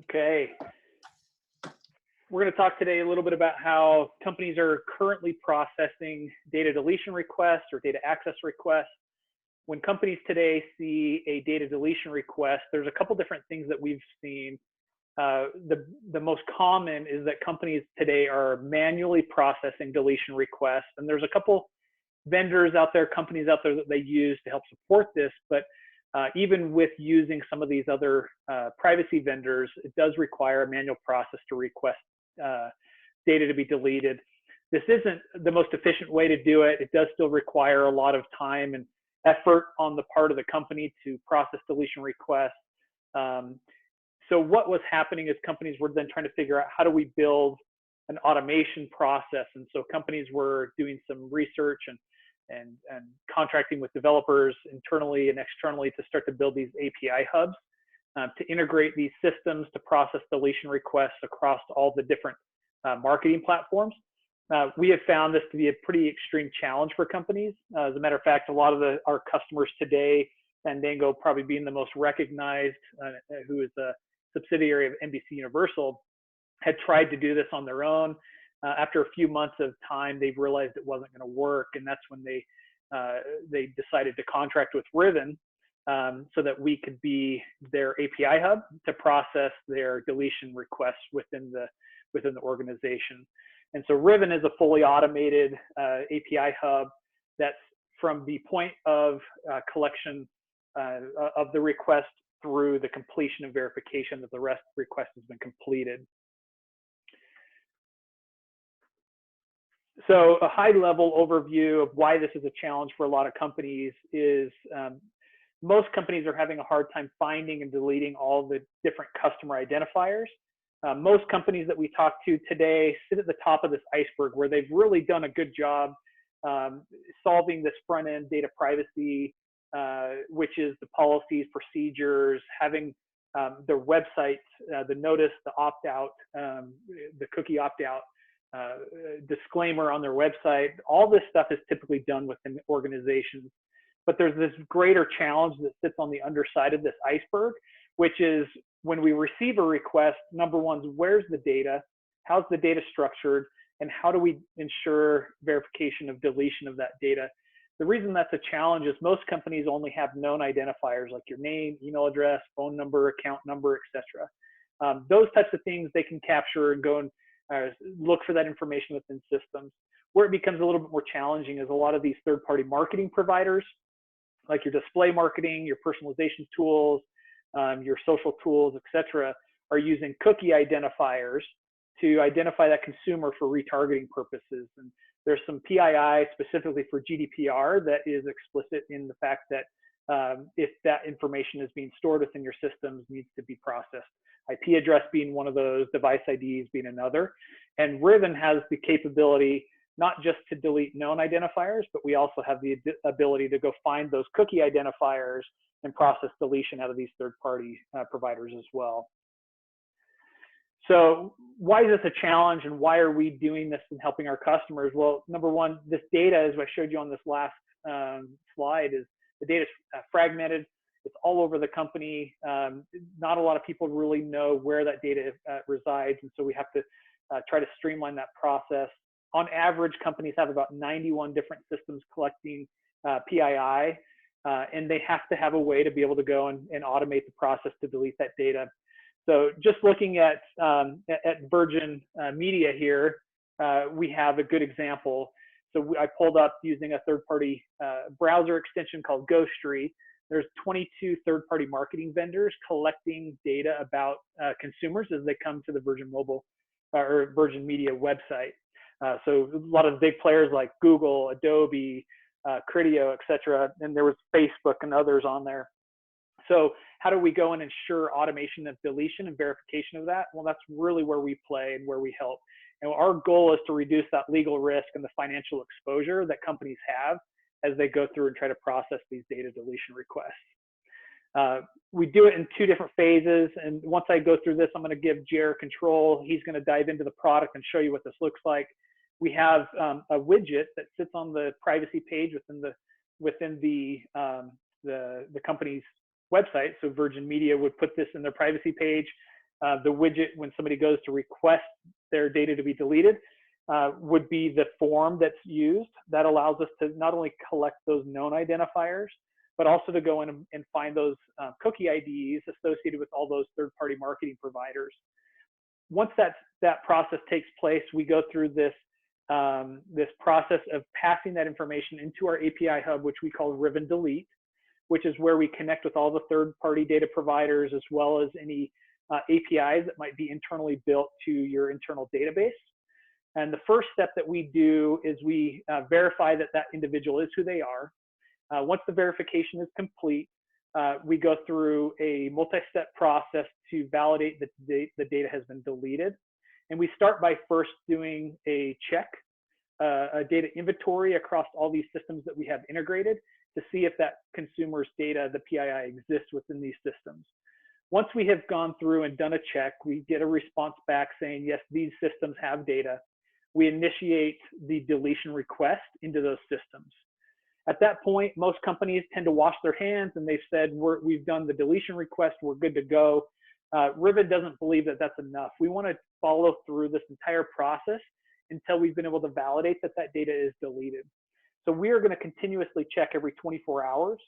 Okay. We're going to talk today a little bit about how companies are currently processing data deletion requests or data access requests. When companies today see a data deletion request, there's a couple different things that we've seen. The most common is that companies today are manually processing deletion requests, and there's a couple vendors out there, companies out there that they use to help support this, but even with using some of these other privacy vendors, it does require a manual process to request data to be deleted. This isn't the most efficient way to do it. It does still require a lot of time and effort on the part of the company to process deletion requests. So what was happening is companies were then trying to figure out how do we build an automation process. And so companies were doing some research and contracting with developers internally and externally to start to build these API hubs to integrate these systems to process deletion requests across all the different marketing platforms. We have found this to be a pretty extreme challenge for companies. As a matter of fact, a lot of our customers today, Fandango probably being the most recognized, who is a subsidiary of NBC Universal, had tried to do this on their own. After a few months of time, they've realized it wasn't going to work, and that's when they decided to contract with RIVN so that we could be their API hub to process their deletion requests within the organization. And so RIVN is a fully automated API hub that's from the point of collection of the request through the completion and verification that the rest of the request has been completed. So a high-level overview of why this is a challenge for a lot of companies is most companies are having a hard time finding and deleting all the different customer identifiers. Most companies that we talk to today sit at the top of this iceberg where they've really done a good job solving this front-end data privacy, which is the policies, procedures, having their websites, the notice, the opt-out, the cookie opt-out, disclaimer on their website. All this stuff is typically done within organizations, but there's this greater challenge that sits on the underside of this iceberg, which is when we receive a request, number one is where's the data, how's the data structured, and how do we ensure verification of deletion of that data. The reason that's a challenge is most companies only have known identifiers like your name, email address, phone number, account number, etc. Those types of things they can capture and go and look for that information within systems. Where it becomes a little bit more challenging is a lot of these third-party marketing providers, like your display marketing, your personalization tools, your social tools, etc., are using cookie identifiers to identify that consumer for retargeting purposes. And there's some PII specifically for GDPR that is explicit in the fact that if that information is being stored within your systems, needs to be processed. IP address being one of those, device IDs being another. And RIVN has the capability not just to delete known identifiers, but we also have the ability to go find those cookie identifiers and process deletion out of these third-party providers as well. So why is this a challenge and why are we doing this and helping our customers? Well, number one, this data, as I showed you on this last slide, is the data is fragmented. It's all over the company. Not a lot of people really know where that data resides, and so we have to try to streamline that process. On average, companies have about 91 different systems collecting PII, and they have to have a way to be able to go and automate the process to delete that data. So just looking at Virgin Media here, we have a good example. So I pulled up using a third-party browser extension called Ghostery. There's 22 third-party marketing vendors collecting data about consumers as they come to the Virgin Mobile or Virgin Media website. So a lot of the big players like Google, Adobe, Criteo, etc. And there was Facebook and others on there. So how do we go and ensure automation of deletion and verification of that? Well, that's really where we play and where we help. And our goal is to reduce that legal risk and the financial exposure that companies have as they go through and try to process these data deletion requests. We do it in two different phases. And once I go through this, I'm going to give Jer control. He's going to dive into the product and show you what this looks like. We have a widget that sits on the privacy page within the company's website. So Virgin Media would put this in their privacy page. The widget, when somebody goes to request their data to be deleted, would be the form that's used. That allows us to not only collect those known identifiers, but also to go in and find those cookie IDs associated with all those third-party marketing providers. Once that process takes place, we go through this process of passing that information into our API hub, which we call RIVN Delete, which is where we connect with all the third-party data providers, as well as any APIs that might be internally built to your internal database. And the first step that we do is we verify that that individual is who they are. Once the verification is complete, we go through a multi-step process to validate that the data has been deleted. And we start by first doing a check, a data inventory across all these systems that we have integrated to see if that consumer's data, the PII, exists within these systems. Once we have gone through and done a check, we get a response back saying, yes, these systems have data. We initiate the deletion request into those systems. At that point, most companies tend to wash their hands and they've said, we've done the deletion request, we're good to go. RIVN doesn't believe that that's enough. We want to follow through this entire process until we've been able to validate that that data is deleted. So we are going to continuously check every 24 hours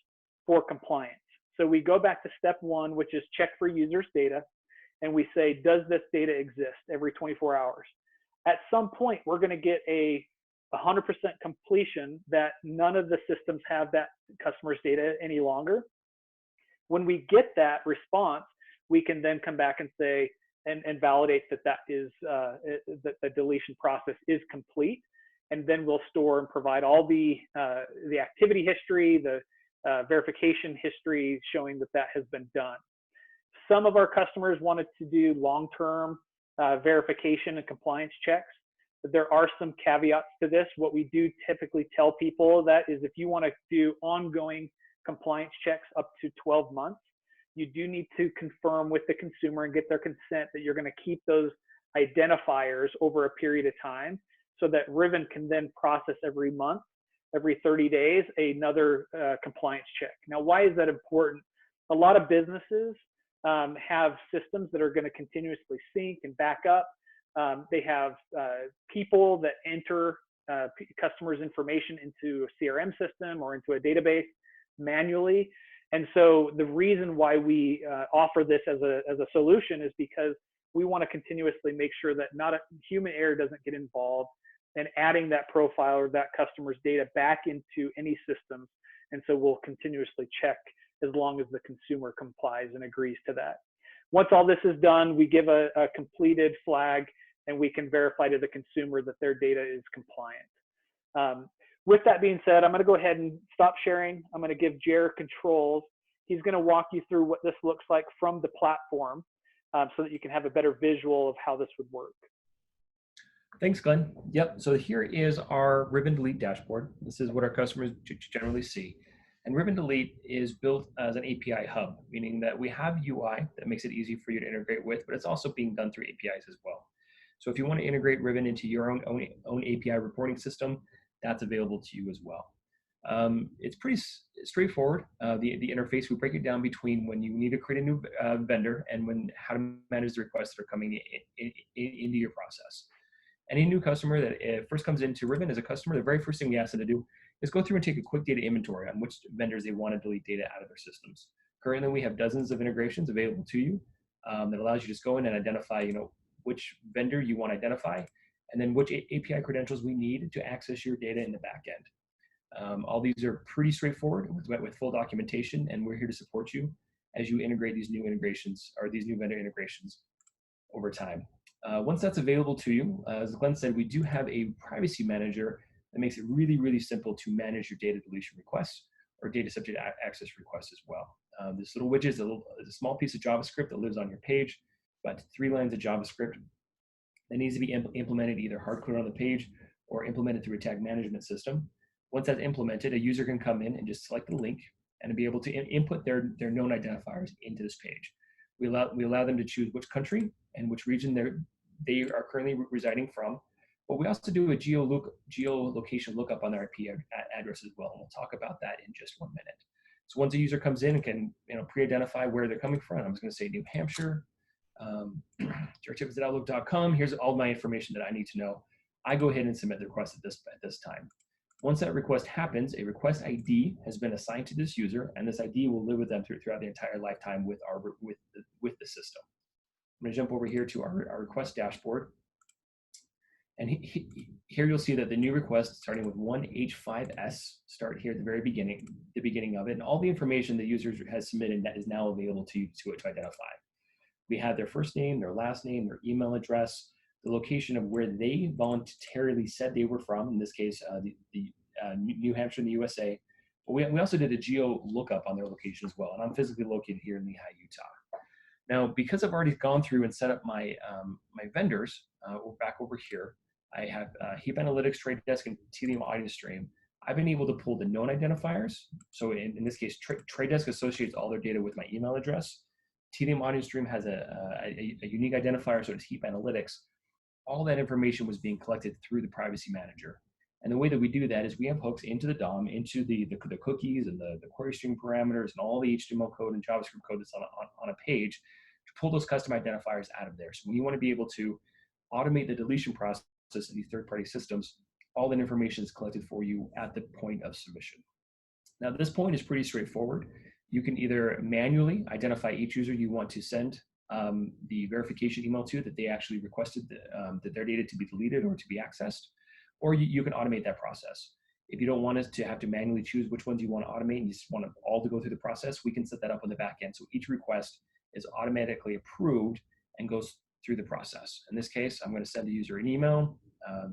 for compliance. So we go back to step one, which is check for users' data, and we say, does this data exist every 24 hours? At some point, we're going to get a 100% completion that none of the systems have that customer's data any longer. When we get that response, we can then come back and say, and validate that that the deletion process is complete. And then we'll store and provide all the activity history, the verification history showing that that has been done. Some of our customers wanted to do long-term verification and compliance checks. But there are some caveats to this. What we do typically tell people that is if you want to do ongoing compliance checks up to 12 months, you do need to confirm with the consumer and get their consent that you're going to keep those identifiers over a period of time so that RIVN can then process every month, every 30 days, another compliance check. Now, why is that important? A lot of businesses have systems that are going to continuously sync and back up. They have people that enter customers' information into a CRM system or into a database manually. And so the reason why we offer this as a solution is because we want to continuously make sure that not a human error doesn't get involved and adding that profile or that customer's data back into any systems. And so we'll continuously check as long as the consumer complies and agrees to that. Once all this is done, we give a completed flag and we can verify to the consumer that their data is compliant. With that being said, I'm going to go ahead and stop sharing. I'm going to give Jer controls. He's going to walk you through what this looks like from the platform so that you can have a better visual of how this would work. Thanks, Glenn. Yep, so here is our RIVN Delete dashboard. This is what our customers generally see. And RIVN Delete is built as an API hub, meaning that we have UI that makes it easy for you to integrate with, but it's also being done through APIs as well. So if you want to integrate RIVN into your own API reporting system, that's available to you as well. It's pretty straightforward. The interface, we break it down between when you need to create a new vendor and how to manage the requests that are coming into your process. Any new customer that first comes into RIVN as a customer, the very first thing we ask them to do is go through and take a quick data inventory on which vendors they want to delete data out of their systems. Currently, we have dozens of integrations available to you that allows you to just go in and identify, which vendor you want to identify, and then which API credentials we need to access your data in the back end. All these are pretty straightforward with full documentation, and we're here to support you as you integrate these new integrations or these new vendor integrations over time. Once that's available to you, as Glenn said, we do have a privacy manager that makes it really, really simple to manage your data deletion requests or data subject access requests as well. This little widget is a small piece of JavaScript that lives on your page, about 3 lines of JavaScript that needs to be implemented either hard-coded on the page or implemented through a tag management system. Once that's implemented, a user can come in and just select the link and be able to input their known identifiers into this page. We allow them to choose which country and which region they are currently residing from. But we also do a geolocation lookup on their IP address as well, and we'll talk about that in just 1 minute. So once a user comes in and can pre-identify where they're coming from, I'm just going to say New Hampshire, jartips@outlook.com. Here's all my information that I need to know. I go ahead and submit the request at this time. Once that request happens, a request ID has been assigned to this user, and this ID will live with them throughout the entire lifetime with the system. I'm going to jump over here to our request dashboard. And here you'll see that the new request starting with 1H5S start here at the very beginning of it, and all the information the user has submitted that is now available to identify. We have their first name, their last name, their email address, the location of where they voluntarily said they were from, in this case, New Hampshire in the USA. But we also did a geo lookup on their location as well, and I'm physically located here in Lehigh, Utah. Now, because I've already gone through and set up my vendors, back over here, I have Heap Analytics, Trade Desk, and Telium Audio Stream. I've been able to pull the known identifiers. So in this case, Trade Desk associates all their data with my email address. Telium Audio Stream has a unique identifier, so it's Heap Analytics. All that information was being collected through the Privacy Manager. And the way that we do that is we have hooks into the DOM, into the cookies and the query string parameters and all the HTML code and JavaScript code that's on a page to pull those custom identifiers out of there. So when you want to be able to automate the deletion process in these third-party systems, all that information is collected for you at the point of submission. Now, this point is pretty straightforward. You can either manually identify each user you want to send the verification email to, that they actually requested that their data to be deleted or to be accessed, or you can automate that process. If you don't want us to have to manually choose which ones you want to automate and you just want them all to go through the process, we can set that up on the back end. So each request is automatically approved and goes through the process. In this case, I'm going to send the user an email.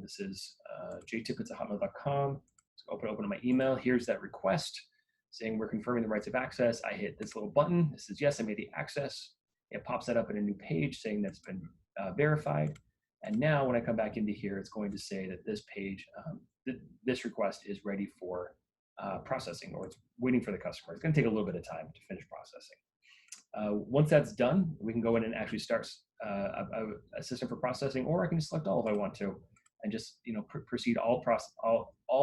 This is jtippets@hotmail.com. So open my email. Here's that request saying we're confirming the rights of access. I hit this little button. This says, yes, I made the access. It pops that up in a new page saying that's been verified. And now when I come back into here, it's going to say that this page, this request is ready for processing, or it's waiting for the customer. It's going to take a little bit of time to finish processing. Once that's done, we can go in and actually start a system for processing, or I can select all if I want to, and just proceed all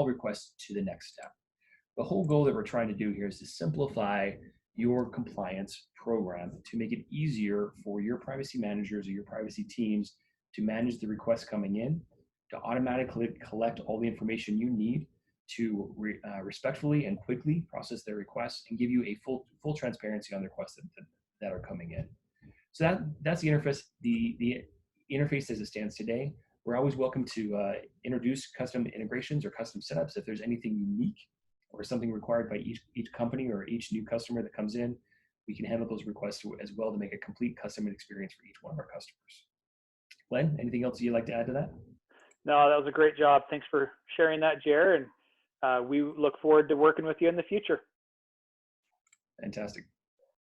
requests to the next step. The whole goal that we're trying to do here is to simplify your compliance program to make it easier for your privacy managers or your privacy teams to manage the requests coming in, to automatically collect all the information you need to respectfully and quickly process their requests and give you a full transparency on the requests that are coming in. So that's the interface. The interface as it stands today. We're always welcome to introduce custom integrations or custom setups if there's anything unique or something required by each company or each new customer that comes in. We can handle those requests as well to make a complete custom experience for each one of our customers. Glenn, anything else you'd like to add to that? No, that was a great job. Thanks for sharing that, Jer. And we look forward to working with you in the future. Fantastic.